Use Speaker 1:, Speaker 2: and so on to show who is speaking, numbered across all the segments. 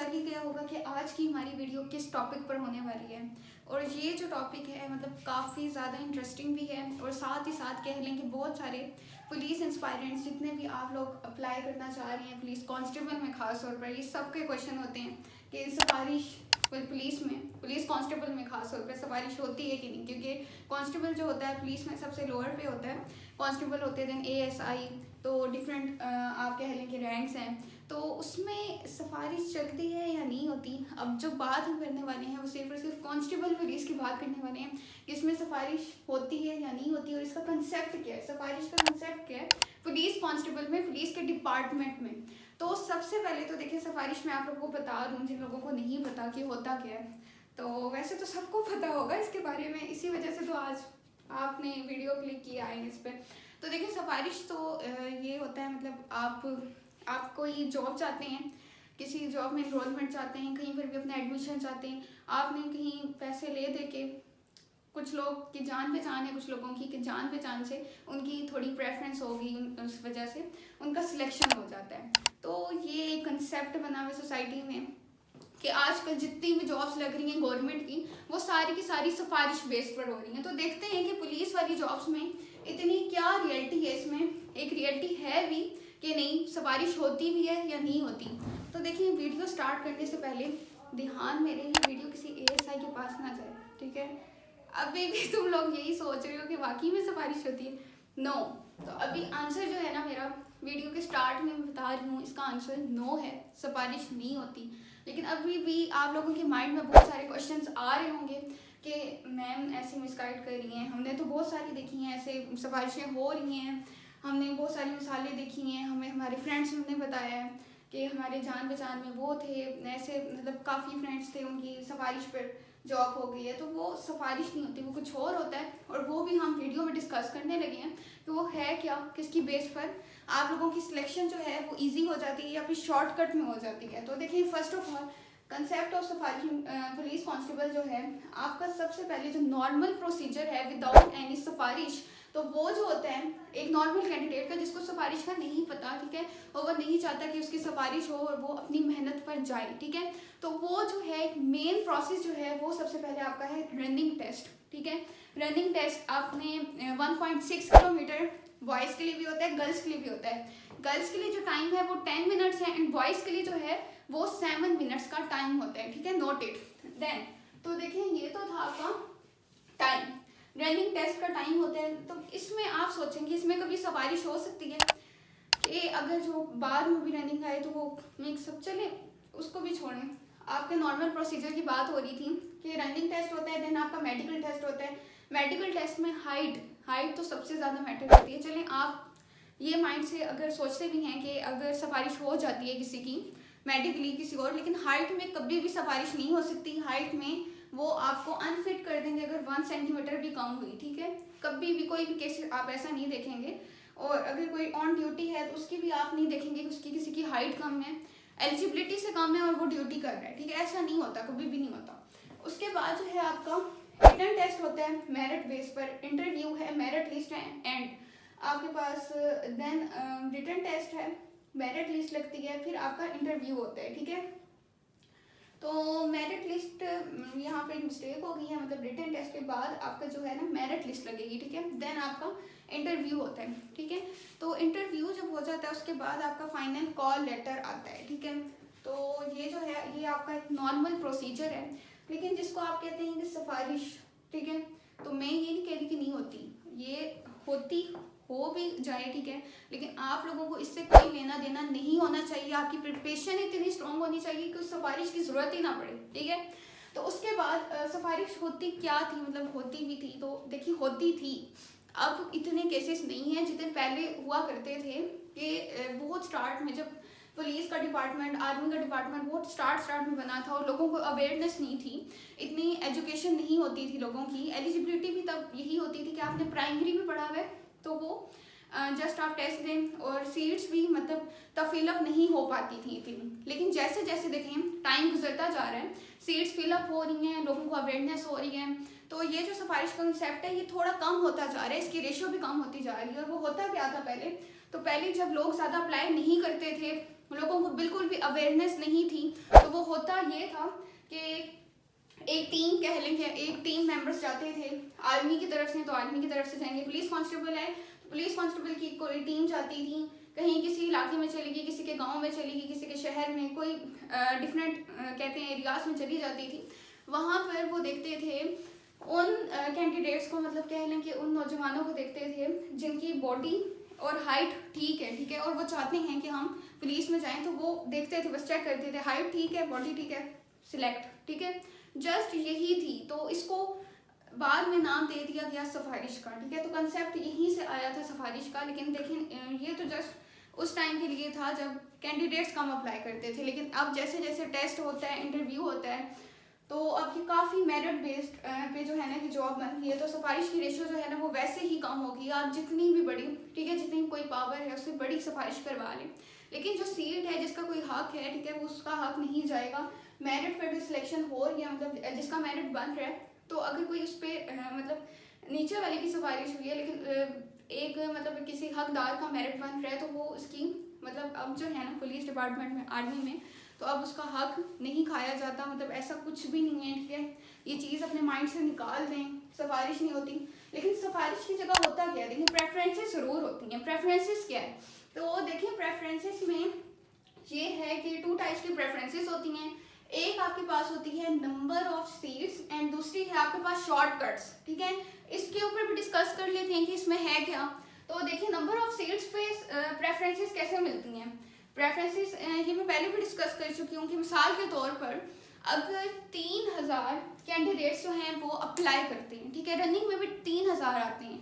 Speaker 1: चल ही गया होगा कि आज की हमारी वीडियो किस टॉपिक पर होने वाली है। और ये जो टॉपिक है मतलब काफ़ी ज़्यादा इंटरेस्टिंग भी है और साथ ही साथ कह लें कि बहुत सारे पुलिस इंस्पायरेंट्स जितने भी आप लोग अप्लाई करना चाह रहे हैं पुलिस कांस्टेबल में ख़ास तौर पर, ये सबके क्वेश्चन होते हैं कि सिफारिश पुलिस में, पुलिस कांस्टेबल में ख़ास तौर पर सिफारिश होती है कि नहीं, क्योंकि कांस्टेबल जो होता है पुलिस में सबसे लोअर पे होता है, कांस्टेबल होते हैं देन एएसआई, तो डिफरेंट आप कह लें कि रैंक्स हैं, तो उसमें सिफारिश चलती है या नहीं होती। अब जो बात हम करने वाले हैं वो सिर्फ और सिर्फ कांस्टेबल पुलिस की बात करने वाले हैं कि इसमें सिफारिश होती है या नहीं होती और इसका कंसेप्ट क्या है, सिफारिश का कंसेप्ट क्या है पुलिस कांस्टेबल में, पुलिस के डिपार्टमेंट में। तो सबसे पहले तो देखिए सिफारिश मैं आप लोगों को बता दूँ जिन लोगों को नहीं पता कि होता क्या है। तो वैसे तो सबको पता होगा इसके बारे में, इसी वजह से तो आज आपने वीडियो क्लिक किया है इस पर। तो देखिए सिफारिश तो ये होता है मतलब आप कोई जॉब चाहते हैं, किसी जॉब में इनरोलमेंट चाहते हैं, कहीं पर भी अपना एडमिशन चाहते हैं, आपने कहीं पैसे ले दे के, कुछ लोग की जान पहचान है, कुछ लोगों की जान पहचान से उनकी थोड़ी प्रेफरेंस होगी, उस वजह से उनका सिलेक्शन हो जाता है। तो ये एक कंसेप्ट बना हुआ सोसाइटी में कि आजकल जितनी भी जॉब्स लग रही हैं गवर्नमेंट की वो सारी की सारी सिफारिश बेस पर हो रही हैं। तो देखते हैं कि पुलिस वाली जॉब्स में इतनी क्या रियलिटी है, इसमें एक रियलिटी है भी कि नहीं, सिफारिश होती भी है या नहीं होती। तो देखिए वीडियो स्टार्ट करने से पहले ध्यान मेरे ये वीडियो किसी एएसआई के पास ना जाए, ठीक है। अभी भी तुम लोग यही सोच रहे हो कि वाकई में सिफारिश होती है, नो। तो अभी आंसर जो है ना मेरा वीडियो के स्टार्ट में मैं बता रही हूँ, इसका आंसर नो है, सिफारिश नहीं होती। लेकिन अभी भी आप लोगों के माइंड में बहुत सारे क्वेश्चंस आ रहे होंगे कि मैम ऐसे मिसगाइड कर रही हैं, हमने तो बहुत सारी देखी हैं ऐसे सिफारिशें हो रही हैं, हमने बहुत सारी मिसालें देखी हैं, हमें हमारे फ्रेंड्स ने बताया है कि हमारे जान पहचान में वो थे ऐसे, मतलब काफ़ी फ्रेंड्स थे उनकी सिफारिश पर जॉब हो गई है। तो वो सिफारिश नहीं होती, वो कुछ और होता है और वो भी हम वीडियो में डिस्कस करने लगे हैं कि वो है क्या, किसकी बेस पर आप लोगों की सिलेक्शन जो है वो ईजी हो जाती है या फिर शॉर्टकट में हो जाती है। तो देखिए first of all concept of सिफारिश पुलिस कांस्टेबल जो है, आपका सबसे पहले जो नॉर्मल प्रोसीजर है विदाउट एनी सिफारिश, तो वो जो होता है एक नॉर्मल कैंडिडेट का जिसको सिफारिश का नहीं पता, ठीक है, और वो नहीं चाहता कि उसकी सिफारिश हो और वो अपनी मेहनत पर जाए, ठीक है। तो वो जो है एक मेन प्रोसेस जो है वो सबसे पहले आपका है रनिंग टेस्ट, ठीक है। रनिंग टेस्ट आपने 1.6 किलोमीटर बॉयज़ के लिए भी होता है, गर्ल्स के लिए भी होता है। गर्ल्स के लिए जो टाइम है वो 10 मिनट्स है एंड बॉयज़ के लिए जो है वो 7 मिनट्स का टाइम होता है, ठीक है, नोटेड। देन तो देखिए ये तो था आपका टाइम, रनिंग टेस्ट का टाइम होता है। तो इसमें आप सोचेंगे इसमें कभी सिफारिश हो सकती है कि अगर जो बाद में भी रनिंग आए तो वो मिक्सअप चले, उसको भी छोड़ें। आपके नॉर्मल प्रोसीजर की बात हो रही थी कि रनिंग टेस्ट होता है, देन आपका मेडिकल टेस्ट होता है। मेडिकल टेस्ट में हाइट तो सबसे ज़्यादा मैटर करती है। चलें आप ये माइंड से अगर सोचते भी हैं कि अगर सिफारिश हो जाती है किसी की मेडिकली किसी और, लेकिन हाइट में कभी भी सिफारिश नहीं हो सकती। हाइट में वो आपको अनफिट कर देंगे अगर 1 सेंटीमीटर भी कम हुई, ठीक है। कभी भी कोई भी केस आप ऐसा नहीं देखेंगे। और अगर कोई ऑन ड्यूटी है तो उसकी भी आप नहीं देखेंगे कि उसकी किसी की हाइट कम है, एलिजिबिलिटी से कम है और वो ड्यूटी कर रहा है, ठीक है, ऐसा नहीं होता, कभी भी नहीं होता। उसके बाद जो है आपका रिटन टेस्ट होता है मेरिट बेस पर, इंटरव्यू है, मेरिट लिस्ट है एंड आपके पास देन रिटन टेस्ट है, मेरिट लिस्ट लगती है, फिर आपका इंटरव्यू होता है, ठीक है। तो मेरिट लिस्ट यहाँ पे एक मिस्टेक हो गई है, मतलब रिटन टेस्ट के बाद आपका जो है ना मेरिट लिस्ट लगेगी, ठीक है, देन आपका इंटरव्यू होता है, ठीक है। तो इंटरव्यू जब हो जाता है उसके बाद आपका फाइनल कॉल लेटर आता है, ठीक है। तो ये जो है ये आपका एक नॉर्मल प्रोसीजर है। लेकिन जिसको आप कहते हैं कि सिफारिश, ठीक है, तो मैं ये नहीं कह रही कि नहीं होती, ये होती हो भी जाए, ठीक है, लेकिन आप लोगों को इससे कोई लेना देना नहीं होना चाहिए। आपकी प्रिपरेशन इतनी स्ट्रांग होनी चाहिए कि उस सिफारिश की ज़रूरत ही ना पड़े, ठीक है। तो उसके बाद सिफारिश होती क्या थी, मतलब होती भी थी, तो देखिए होती थी। अब इतने केसेस नहीं हैं जितने पहले हुआ करते थे कि बहुत स्टार्ट में जब पुलिस का डिपार्टमेंट, आर्मी का डिपार्टमेंट बहुत स्टार्ट में बना था और लोगों को अवेयरनेस नहीं थी, इतनी एजुकेशन नहीं होती थी लोगों की, एलिजिबिलिटी भी तब यही होती थी कि आपने प्राइमरी भी पढ़ा हुआ है तो वो जस्ट आप टेस्ट दें, और सीट्स भी मतलब तब फिलअप नहीं हो पाती थी इतनी। लेकिन जैसे जैसे देखें टाइम गुजरता जा रहा है, सीट्स फिलअप हो रही हैं, लोगों को अवेयरनेस हो रही है, तो ये जो सिफारिश का कंसेप्ट है ये थोड़ा कम होता जा रहा है, इसकी रेशियो भी कम होती जा रही है। और वो होता क्या था पहले, तो पहले जब लोग ज़्यादा अप्लाई नहीं करते थे, लोगों को बिल्कुल भी अवेयरनेस नहीं थी। तो वो होता ये था कि एक टीम कह लेंगे, एक टीम मेंबर्स जाते थे आर्मी की तरफ से, तो आर्मी की तरफ से जाएंगे, पुलिस कांस्टेबल है तो पुलिस कांस्टेबल की कोई टीम जाती थी, कहीं किसी इलाके में चली गई, किसी के गांव में चली गई, किसी के शहर में, कोई डिफरेंट कहते हैं एरियाज में चली जाती थी। वहाँ पर वो देखते थे उन कैंडिडेट्स को, मतलब कह लें कि उन नौजवानों को देखते थे जिनकी बॉडी और हाइट ठीक है, और वो चाहते हैं कि हम पुलिस में जाएं, तो वो देखते थे, बस चेक करते थे हाइट ठीक है, बॉडी ठीक है, सिलेक्ट, ठीक है, जस्ट यही थी। तो इसको बाद में नाम दे दिया गया सिफारिश का, ठीक है। तो कंसेप्ट यहीं से आया था सिफारिश का। लेकिन देखें ये तो जस्ट उस टाइम के लिए था जब कैंडिडेट्स कम अप्लाई करते थे, लेकिन अब जैसे जैसे टेस्ट होता है, इंटरव्यू होता है, तो अब ये काफ़ी मेरिट बेस्ड पे जो है ना कि जॉब बन रही है, तो सिफारिश की रेशियो जो है ना वो वैसे ही कम होगी। आप जितनी भी बड़ी, ठीक है, जितनी कोई पावर है उससे बड़ी सिफारिश करवा लें, लेकिन जो सीट है जिसका कोई हक है, ठीक है, वो उसका हक नहीं जाएगा। मेरिट पर भी सिलेक्शन हो रही है, मतलब जिसका मेरिट बन रहा है, तो अगर कोई उस पर मतलब नीचे वाले की सिफारिश हुई है, लेकिन एक मतलब किसी हकदार का मेरिट बन रहा है, तो वो उसकी मतलब अब जो है ना पुलिस डिपार्टमेंट में, आर्मी में, तो अब उसका हक नहीं खाया जाता, मतलब ऐसा कुछ भी नहीं है, ठीक है। ये चीज़ अपने माइंड से निकाल दें, सिफारिश नहीं होती। लेकिन सिफारिश की जगह होता क्या है, देखिए प्रेफरेंसेस ज़रूर होती हैं। प्रेफरेंसेस क्या है, तो देखिए प्रेफरेंसेस में ये है कि 2 टाइप्स की प्रेफरेंसेस होती हैं। एक आपके पास होती है नंबर ऑफ सीट्स एंड दूसरी है आपके पास शॉर्टकट्स, ठीक है। इसके ऊपर भी डिस्कस कर लेते हैं कि इसमें है क्या। तो देखिए नंबर ऑफ सीट्स पे प्रेफरेंसेस कैसे मिलती हैं। प्रेफरेंसेस ये मैं पहले भी डिस्कस कर चुकी हूँ कि मिसाल के तौर पर अगर 3000 कैंडिडेट्स जो हैं वो अप्लाई करते हैं, ठीक है, रनिंग में भी 3000 आते हैं,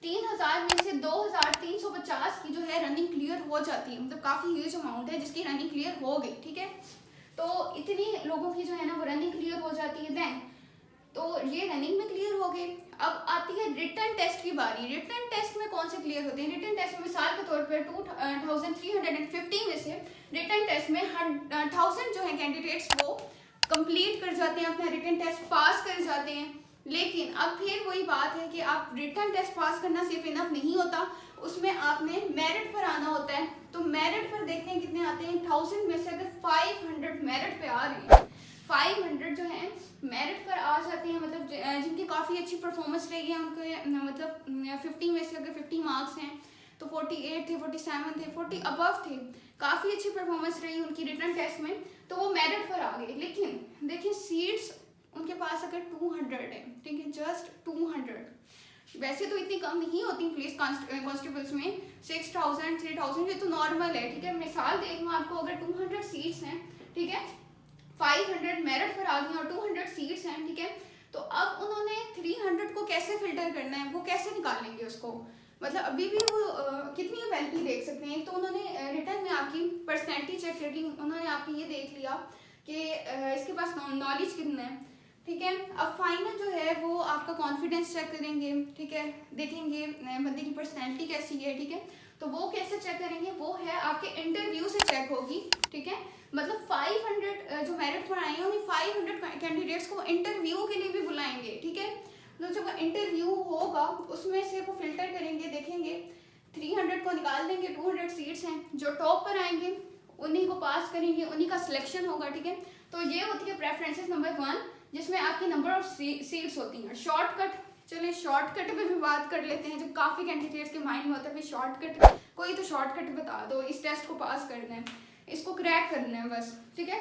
Speaker 1: 3000 में से 2350 की जो है रनिंग क्लियर हो जाती है, मतलब काफ़ी ह्यूज अमाउंट है जिसकी रनिंग क्लियर हो गई, ठीक है। तो इतनी लोगों की जो है ना वो रनिंग क्लियर हो जाती है। देन तो ये रनिंग में क्लियर हो गए। अब आती है रिटन टेस्ट की बारी। रिटन टेस्ट में कौन से क्लियर होते हैं, रिटन टेस्ट में मिसाल के तौर पर 2350 में से रिटन टेस्ट में 1000 जो है कैंडिडेट्स वो कंप्लीट कर जाते हैं, अपना रिटन टेस्ट पास कर जाते हैं। लेकिन अब फिर वही बात है कि आप रिटन टेस्ट पास करना सिर्फ इनफ नहीं होता, उसमें आपने मेरिट पर आना होता है। तो मेरिट पर देखते हैं कितने आते हैं, 1000 में से अगर 500 मेरिट पे आ रहे हैं, 500 जो है मेरिट पर आ जाते हैं, मतलब जिनकी काफ़ी अच्छी परफॉर्मेंस रही है, उनके मतलब 50 में से अगर 50 मार्क्स हैं तो 48 थे, 47 थे, 40 अबव थे, काफ़ी अच्छी परफॉर्मेंस रही उनकी रिटन टेस्ट में, तो वो मेरिट पर आ गए। लेकिन देखिए सीट्स उनके पास अगर 200 है, ठीक है, जस्ट 200, वैसे तो इतनी कम नहीं होती पुलिस कांस्टेबल्स में, 6000 3000 ये तो नॉर्मल है, ठीक है। मिसाल दे दूँ आपको, अगर 200 सीट्स हैं, ठीक है, 500 मेरिट पर आ गई और 200 सीट्स हैं, ठीक है, तो अब उन्होंने 300 को कैसे फिल्टर करना है, वो कैसे निकालेंगे उसको, मतलब अभी भी वो कितनी एबिलिटी देख सकते हैं। तो उन्होंने रिटर्न में आपकी पर्सनैलिटी चेक कर ली, उन्होंने आपकी ये देख लिया कि इसके पास नॉलेज कितना है, ठीक है। अब फाइनल जो है वो आपका कॉन्फिडेंस चेक करेंगे, ठीक है, देखेंगे बंदे की पर्सनैलिटी कैसी है, ठीक है। तो वो कैसे चेक करेंगे, वो है आपके इंटरव्यू से चेक होगी, ठीक है। मतलब 500 जो मेरिट पर आए हैं उन्हें 500 कैंडिडेट्स को इंटरव्यू के लिए भी बुलाएंगे, ठीक है। तो जब इंटरव्यू होगा उसमें से वो फिल्टर करेंगे, देखेंगे 300 को निकाल देंगे, 200 सीट्स हैं, जो टॉप पर आएंगे उन्हीं को पास करेंगे, उन्हीं का सिलेक्शन होगा, ठीक है। तो ये होती है प्रेफरेंसेस नंबर 1, जिसमें आपकी नंबर ऑफ सीट्स होती हैं। शॉर्टकट, चलिए शॉर्टकट पे भी बात कर लेते हैं, जो काफ़ी कैंडिडेट्स के माइंड में होता है शॉर्टकट, कोई तो शॉर्टकट बता दो, इस टेस्ट को पास करना है, इसको क्रैक करना है बस, ठीक है।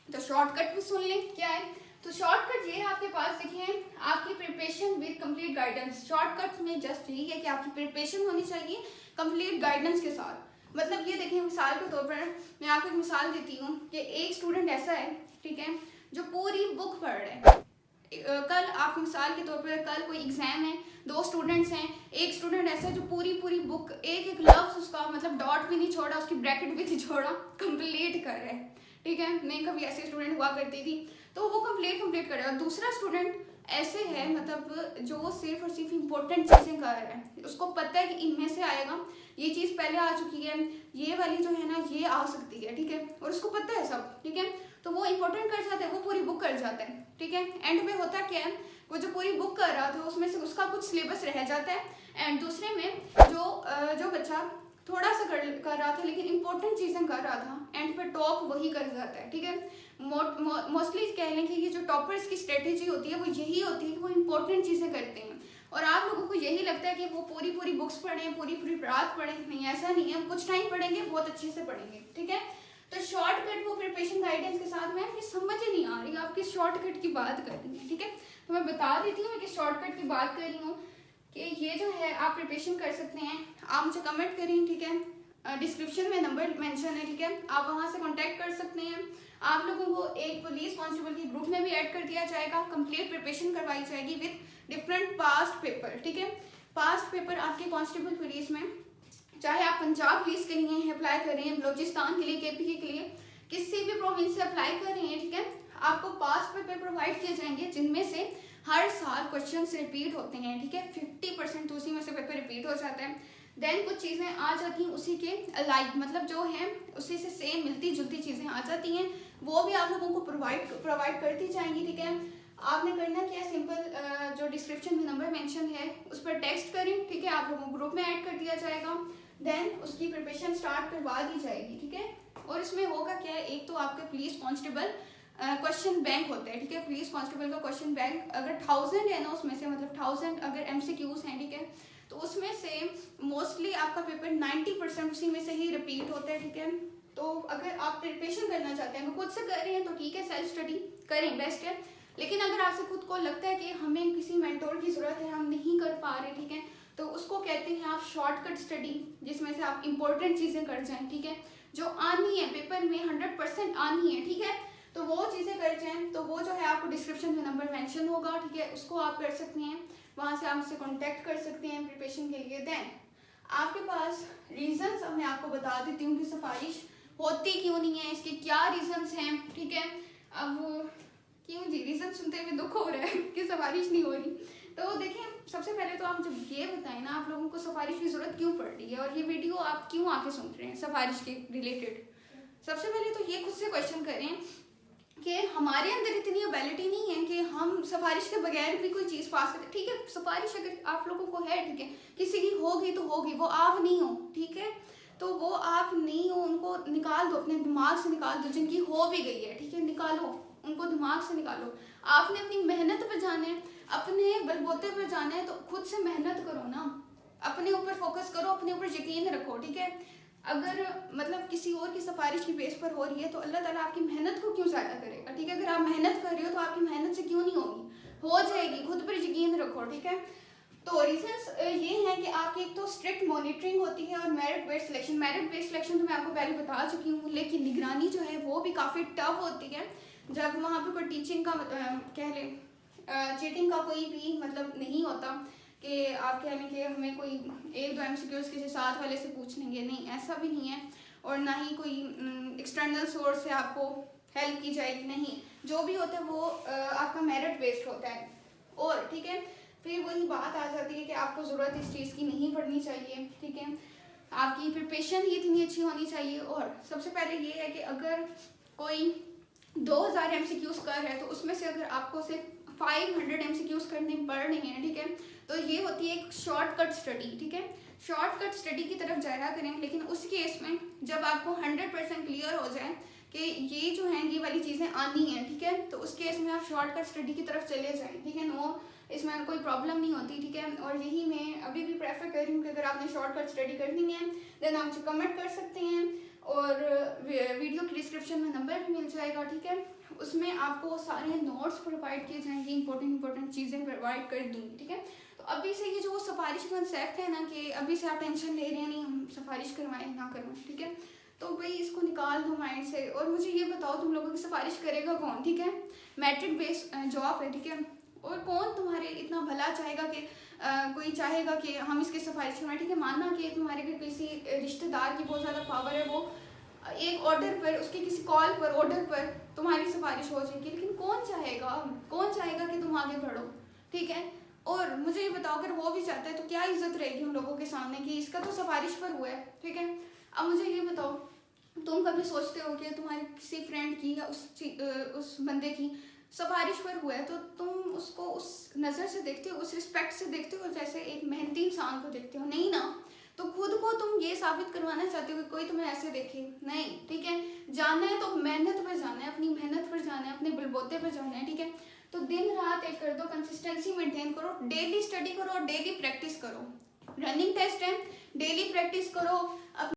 Speaker 1: तो शॉर्टकट भी सुन लें क्या है। तो शॉर्टकट ये है आपके पास, देखिए आपकी preparation with complete guidance. Shortcut में जस्ट यही है कि आपकी प्रिपरेशन होनी चाहिए कंप्लीट गाइडेंस के साथ। मतलब ये देखिए मिसाल के तौर पर मैं आपको एक मिसाल देती हूँ कि एक स्टूडेंट ऐसा है, ठीक है, जो पूरी बुक पढ़ रहे हैं। कल आप मिसाल के तौर पर कल कोई एग्जाम है, 2 स्टूडेंट्स हैं, एक स्टूडेंट ऐसा है जो पूरी बुक एक एक लफ्ज उसका मतलब डॉट भी नहीं छोड़ा, उसकी ब्रैकेट भी नहीं छोड़ा, कंप्लीट कर रहे हैं, ठीक है। मैं कभी ऐसे स्टूडेंट हुआ करती थी, तो वो कंप्लीट कर रहा है। दूसरा स्टूडेंट ऐसे है मतलब जो सिर्फ और सिर्फ इम्पोर्टेंट चीज़ें कर रहा है, उसको पता है कि इनमें से आएगा, ये चीज़ पहले आ चुकी है, ये वाली जो है ना ये आ सकती है, ठीक है, और उसको पता है सब, ठीक है। तो वो इंपॉर्टेंट कर जाता है, वो पूरी बुक कर जाता है, ठीक है। एंड में होता क्या है, वो जो पूरी बुक कर रहा था उसमें से उसका कुछ सिलेबस रह जाता है, एंड दूसरे में जो बच्चा थोड़ा सा कर रहा था लेकिन इंपॉर्टेंट चीज़ें कर रहा था, एंड पे टॉप वही कर जाता है, ठीक है। मोस्टली कह लें कि ये जो टॉपर्स की स्ट्रेटेजी होती है वो यही होती है कि वो इंपॉर्टेंट चीज़ें करते हैं, और आप लोगों को यही लगता है कि वो पूरी पूरी बुक्स पढ़ें, पूरी पूरी रात पढ़ें। नहीं, ऐसा नहीं है, कुछ टाइम पढ़ेंगे, बहुत अच्छे से पढ़ेंगे, ठीक है। तो शॉर्टकट वो प्रिपरेशन गाइडेंस के साथ मैम ये समझ ही नहीं आ रही आप किस शॉर्टकट की बात कर रही हैं, ठीक है। तो मैं बता देती हूँ मैं किस शॉर्टकट की बात कर रही हूँ कि ये जो है आप प्रिपरेशन कर सकते हैं। आप मुझे कमेंट करें, ठीक है, डिस्क्रिप्शन में नंबर मेंशन है, ठीक है, आप वहाँ से कांटेक्ट कर सकते हैं। आप लोगों को एक पुलिस कांस्टेबल के ग्रुप में भी ऐड कर दिया जाएगा, कंप्लीट प्रिपरेशन करवाई जाएगी विद डिफरेंट पास्ट पेपर, ठीक है। पास्ट पेपर आपके कांस्टेबल पुलिस में, चाहे आप पंजाब पुलिस के लिए अप्लाई कर रहे हैं, बलोचिस्तान के लिए, केपी के लिए, किसी भी प्रोविंस से अप्लाई कर रहे हैं, ठीक है, आपको पास्ट पेपर प्रोवाइड किए जाएंगे जिनमें से हर साल क्वेश्चन रिपीट होते हैं, ठीक है। 50% उसी में से पेपर रिपीट हो जाता है। देन कुछ चीज़ें आ जाती हैं उसी के अलाइक, मतलब जो हैं उसी से सेम मिलती जुलती चीज़ें आ जाती हैं, वो भी आप लोगों को प्रोवाइड कर दी जाएंगी, ठीक है। आपने करना क्या है, सिंपल जो डिस्क्रिप्शन में नंबर मेंशन है उस पर टेक्स्ट करें, ठीक है, आप लोगों को ग्रुप में ऐड कर दिया जाएगा। देन उसकी प्रिपरेशन स्टार्ट करवा दी जाएगी, ठीक है। और इसमें होगा क्या है, एक तो आपके पुलिस कांस्टेबल क्वेश्चन बैंक होता है, ठीक है। पुलिस कांस्टेबल का क्वेश्चन बैंक अगर 1000 है ना, उसमें से मतलब 1000 अगर MCQs हैं, ठीक है, तो उसमें से मोस्टली आपका पेपर 90% उसी में से ही रिपीट होता है, ठीक है। तो अगर आप प्रिपरेशन करना चाहते हैं, खुद से कर रहे हैं तो ठीक है, सेल्फ स्टडी करें, बेस्ट है। लेकिन अगर आपसे खुद को लगता है कि हमें किसी मेंटोर की ज़रूरत है, हम नहीं कर पा रहे, ठीक है, तो उसको कहते हैं आप शॉर्टकट स्टडी, जिसमें से आप इंपॉर्टेंट चीज़ें कर जाएं, ठीक है, जो आनी है पेपर में 100% आनी है, ठीक है, तो वो चीज़ें कर जाएं। तो वो जो है आपको डिस्क्रिप्शन में नंबर मेंशन होगा, ठीक है, उसको आप कर सकते हैं, वहाँ से आप मुझसे कॉन्टैक्ट कर सकते हैं प्रिपरेशन के लिए। देन आपके पास रीजंस अब मैं आपको बता देती हूँ कि सिफारिश होती क्यों नहीं है, इसके क्या रीजंस हैं, ठीक है। अब क्यों जी, रीजन सुनते हुए दुख हो रहा है कि सिफारिश नहीं हो रही। तो देखिए, सबसे पहले तो आप जब ये बताएं ना आप लोगों को सिफारिश की ज़रूरत क्यों पड़ रही है, और ये वीडियो आप क्यों आके सुन रहे हैं सिफारिश के रिलेटेड। सबसे पहले तो ये खुद से क्वेश्चन करें कि हमारे अंदर इतनी एबिलिटी नहीं है कि हम सिफारिश के बगैर भी कोई चीज़ पास करें, ठीक है। सिफारिश अगर आप लोगों को है, ठीक है, किसी की होगी तो होगी, वो आप नहीं हो, ठीक है, तो वो आप नहीं हो, उनको निकाल दो, अपने दिमाग से निकाल दो। जिनकी हो भी गई है, ठीक है, निकालो उनको, दिमाग से निकालो। आपने अपनी मेहनत पर जाना है, अपने बलबूते पर जाना है, तो खुद से मेहनत करो ना, अपने ऊपर फोकस करो, अपने ऊपर यकीन रखो, ठीक है। अगर मतलब किसी और की सिफारिश की बेस पर हो रही है तो अल्लाह ताला आपकी मेहनत को क्यों ज़ाया करेगा, ठीक है। अगर आप मेहनत कर रहे हो तो आपकी मेहनत से क्यों नहीं होगी, हो जाएगी, खुद पर यकीन रखो, ठीक है। तो रीजंस ये हैं कि आपकी एक तो स्ट्रिक्ट मॉनिटरिंग होती है और merit based selection. Merit based selection तो मैं आपको पहले बता चुकी हूँ, लेकिन निगरानी जो है वो भी काफ़ी टफ होती है। जब वहाँ पे कोई टीचिंग का कह लें चीटिंग का कोई भी मतलब नहीं होता कि आप कह लें कि हमें कोई 1-2 MCQs किसी साथ वाले से पूछ लेंगे, नहीं, ऐसा भी नहीं है। और ना ही कोई एक्सटर्नल सोर्स से आपको हेल्प की जाएगी, नहीं, जो भी होता है वो आपका मेरिट बेस्ड होता है। और ठीक है, फिर वही बात आ जाती है कि आपको ज़रूरत इस चीज़ की नहीं पड़नी चाहिए, ठीक है, आपकी प्रिपरेशन ही इतनी अच्छी होनी चाहिए। और सबसे पहले ये है कि अगर कोई 2000 MCQs कर है तो उसमें से अगर आपको सिर्फ 500 MCQs करने पड़ रही हैं, ठीक है, तो ये होती है एक शॉर्टकट स्टडी, ठीक है। शॉर्टकट स्टडी की तरफ जाया करें, लेकिन उस केस में जब आपको 100% क्लियर हो जाए कि ये जो है ये वाली चीज़ें आनी हैं, ठीक है, तो उस केस में आप शॉर्टकट स्टडी की तरफ चले जाएं, ठीक है, नो, इसमें कोई प्रॉब्लम नहीं होती, ठीक है। और यही मैं अभी भी प्रेफर कर रही हूँ कि अगर आपने शॉर्टकट स्टडी करनी है देन आप मुझे कमेंट कर सकते हैं, और वीडियो की डिस्क्रिप्शन में नंबर भी मिल जाएगा, ठीक है, उसमें आपको सारे नोट्स प्रोवाइड किए जाएंगे, इंपॉर्टेंट चीज़ें प्रोवाइड कर दूँगी, ठीक है। तो अभी से ये जो सिफारिश कंसेप्ट है ना कि अभी से आप टेंशन ले रहे हैं, नहीं हम सिफारिश करवाएं ना करवाएं, ठीक है, तो भाई इसको निकाल दो माइंड से। और मुझे ये बताओ तुम लोगों की सिफारिश करेगा कौन, ठीक है, मैट्रिक बेस्ड जॉब है, ठीक है, और कौन तुम्हारे इतना भला चाहेगा कि कोई चाहेगा कि हम इसकी सिफारिश करवाएं, ठीक है। मानना कि तुम्हारे घर किसी रिश्तेदार की बहुत ज़्यादा पावर है, वो एक ऑर्डर पर, उसके किसी कॉल पर, ऑर्डर पर तुम्हारी सिफारिश हो जाएगी, लेकिन कौन चाहेगा कि तुम आगे बढ़ो, ठीक है। और मुझे ये बताओ अगर वो भी चाहता है तो क्या इज्जत रहेगी हम लोगों के सामने कि इसका तो सिफारिश पर हुआ है, ठीक है। अब मुझे ये बताओ, तुम कभी सोचते हो कि तुम्हारे किसी फ्रेंड की या उस बंदे की सिफारिश पर हुआ है तो तुम उसको उस नज़र से देखते हो, उस रिस्पेक्ट से देखते हो जैसे एक मेहनती इंसान को देखते हो, नहीं ना। तो खुद को तुम ये साबित करवाना चाहते हो कि कोई तुम्हें ऐसे देखे, नहीं, ठीक है। जाना है तो मेहनत पर जाना है, अपनी मेहनत पर जाना है, अपने बलबूते पर जाना है, ठीक है। तो दिन रात एक कर दो, कंसिस्टेंसी मेंटेन करो, डेली स्टडी करो और डेली प्रैक्टिस करो। रनिंग टेस्ट है, डेली प्रैक्टिस करो।